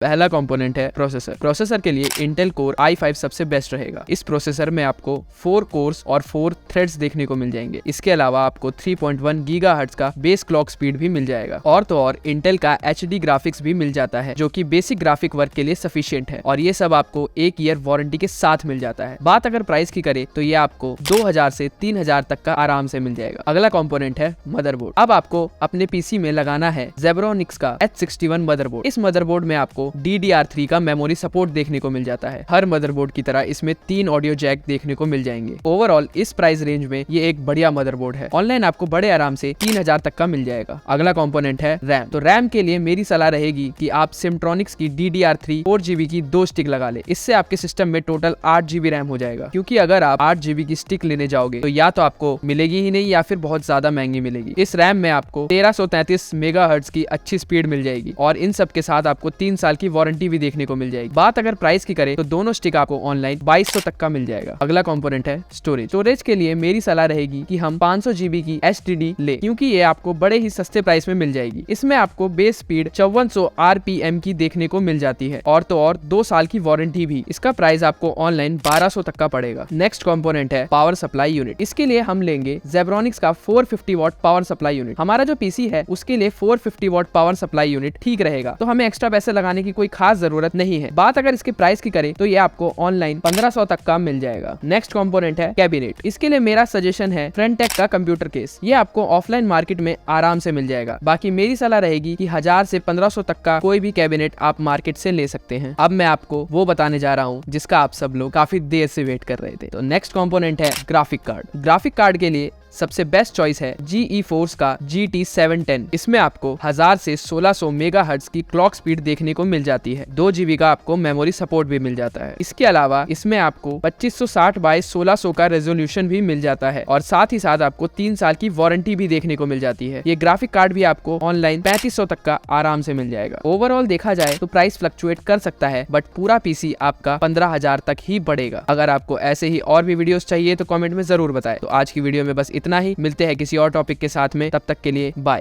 पहला कंपोनेंट है processor. Processor के लिए इंटेल कोर i5 सबसे बेस्ट रहेगा। इस प्रोसेसर में आपको 4 कोर्स और 4 थ्रेड्स देखने को मिल जाएंगे। इसके अलावा आपको 3.1 गीगाहर्ट्ज का बेस क्लॉक स्पीड भी मिल जाएगा। और तो और इंटेल का HD ग्राफिक्स भी मिल जाता है, जो कि बेसिक ग्राफिक वर्क के लिए सफिशिएंट है। और ये सब आपको 1 ईयर वारंटी के साथ मिल जाता है। बात अगर प्राइस की करे तो ये आपको 2000 से 3000 तक का आराम से मिल जाएगा। अगला कंपोनेंट है मदरबोर्ड। अब आपको अपने पीसी में लगाना है Zebronics का H61 मदरबोर्ड। इस मदरबोर्ड में आपको DDR3 का मेमोरी सपोर्ट देखने को मिल जाता है। हर मदरबोर्ड की तरह इसमें 3 ऑडियो जैक देखने को मिल जाएंगे। ओवरऑल इस प्राइस रेंज में ये एक बढ़िया मदरबोर्ड है। ऑनलाइन आपको बड़े आराम से 3000 तक का मिल जाएगा। अगला कंपोनेंट है रैम। तो रैम के लिए मेरी सलाह रहेगी कि आप Simtronics की DDR3 4GB की 2 स्टिक लगा ले। इससे आपके सिस्टम में टोटल 8GB रैम हो जाएगा। क्योंकि अगर आप 8GB की स्टिक लेने जाओगे तो या तो आपको मिलेगी ही नहीं या फिर बहुत ज्यादा महंगी मिलेगी। इस रैम में आपको 1333 मेगाहर्ट्ज की अच्छी स्पीड मिल जाएगी और इन सब के साथ आपको 3 साल की वारंटी भी देखने को मिल जाएगी। बात अगर प्राइस की करें तो दोनों स्टिक आपको ऑनलाइन 2200 तक का मिल जाएगा। अगला कंपोनेंट है स्टोरेज। स्टोरेज के लिए मेरी सलाह रहेगी कि हम 500GB की SSD ले, क्योंकि ये आपको बड़े ही सस्ते प्राइस में मिल जाएगी। इसमें आपको बेस स्पीड 5400 RPM की देखने को मिल जाती है और तो और 2 साल की वारंटी भी। इसका प्राइस आपको ऑनलाइन 1200 तक का पड़ेगा। नेक्स्ट कंपोनेंट है पावर सप्लाई यूनिट। इसके लिए हम लेंगे Zebronics का 450 वाट पावर सप्लाई यूनिट। हमारा जो पीसी है उसके लिए 450 वाट पावर सप्लाई यूनिट ठीक रहेगा, तो हमें एक्स्ट्रा पैसे लगाने की कोई खास जरूरत नहीं है। बात अगर इसके प्राइस की करें तो ये आपको ऑनलाइन 1500 तक का मिल जाएगा। नेक्स्ट कंपोनेंट है कैबिनेट। इसके लिए मेरा सजेशन है फ्रंटेक का कंप्यूटर केस। ये आपको ऑफलाइन मार्केट में आराम से मिल जाएगा। बाकी मेरी सलाह रहेगी कि 1000 से 1500 तक का कोई भी कैबिनेट आप मार्केट से ले सकते हैं। अब मैं आपको वो बताने जा रहा हूँ जिसका आप सब लोग काफी देर से वेट कर रहे थे। तो नेक्स्ट कंपोनेंट है ग्राफिक कार्ड। ग्राफिक कार्ड के लिए सबसे बेस्ट चॉइस है GeForce का GT 710। इसमें आपको 1000 से 1600 मेगाहर्ट्ज की क्लॉक स्पीड देखने को मिल जाती है। 2GB का आपको मेमोरी सपोर्ट भी मिल जाता है। इसके अलावा इसमें आपको 2560 बाय 1600 का रेजोल्यूशन भी मिल जाता है और साथ ही साथ आपको 3 साल की वारंटी भी देखने को मिल जाती है। ये ग्राफिक कार्ड भी आपको ऑनलाइन 3500 तक का आराम से मिल जाएगा। ओवरऑल देखा जाए तो प्राइस फ्लक्चुएट कर सकता है, बट पूरा पीसी आपका 15000 तक ही बढ़ेगा। अगर आपको ऐसे ही और भी वीडियोस चाहिए तो कमेंट में जरूर बताएं। तो आज की वीडियो में बस इतना ही। मिलते हैं किसी और टॉपिक के साथ में, तब तक के लिए बाय।